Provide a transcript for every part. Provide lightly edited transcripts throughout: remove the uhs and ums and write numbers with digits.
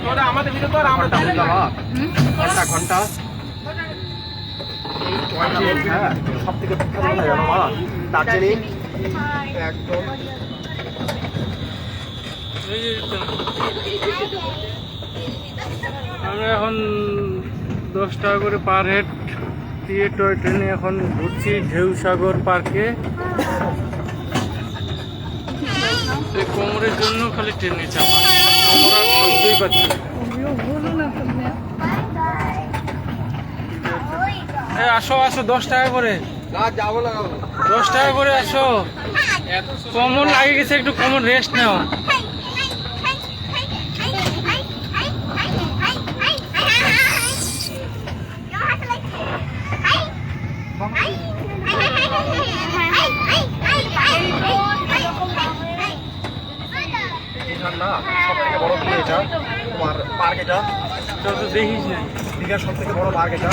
তোরা আমাদের ভিতরে তোরা আমরা ঘন্টা ঘন্টা সব থেকে দার্জিলিং একদম আমরা এখন 10 টাকা করে পার হেড দিয়ে টয় ট্রেনে এখন ঘুরছি ঢেউসাগর পার্কে। কোমরের জন্য খালি ট্রেনে চাপা, কোমর আর সহ্যই পাচ্ছি না। আসো আসো 10 টাকা করে, যাবো না 10 টাকা করে আসো। কোমর লাগে গেছে, একটু কোমর রেস্ট নাও। না সব থেকে বড় কি এটা তোমার পার্ক, এটা তো দেখিস না, দীঘার সব থেকে বড় পার্ক এটা।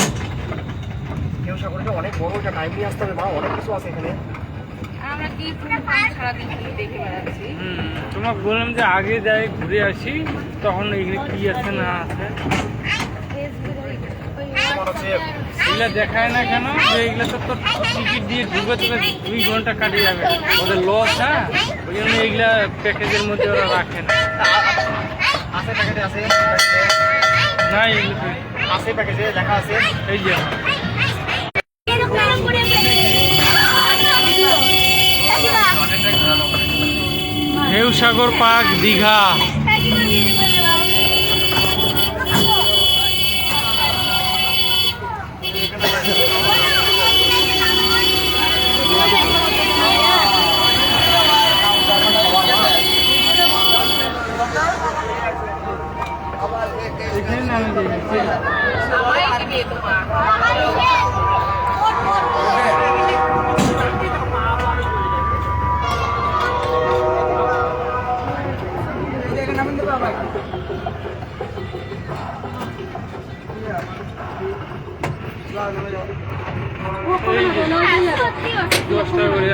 ঢেউসাগরটা অনেক বড়, এটা টাইম নিয়ে আসতে হবে মা, অনেক কিছু আছে এখানে। তোমাকে বললাম যে আগে যাই ঘুরে আসি, তখন এগুলো কি আছে না আছে তোমার হচ্ছে এগুলা দেখায় না কেন, যে এগুলো তো তোর টিকিট দিয়ে ঢুকে তোকে 2 ঘন্টা কাটিয়ে যাবে, ওদের লস। হ্যাঁ, ওই জন্য এগুলা প্যাকেজের মধ্যে ওরা রাখে না। আছে প্যাকেটে আছে, না এগুলো আছে প্যাকেজে লেখা আছে। এই যে ঢেউসাগর পার্ক দীঘা। এখানে নামে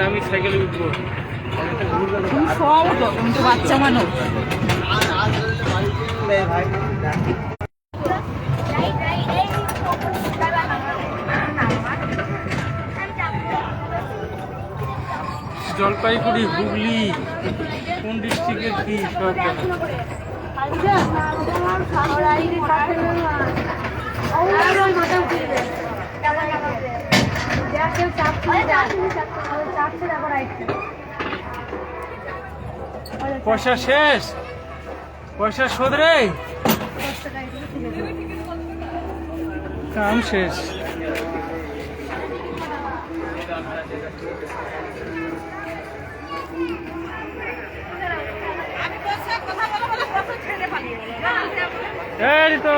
আমি সাইকেলে উঠবো। তুমি তো বাচ্চা মানুষ। জলপাইগুড়ি, হুগলি, কোন ডিস্ট্রিক্টের কি সব পয়সা শেষ, পয়সা শোধ রে, কাম শেষ। এই তো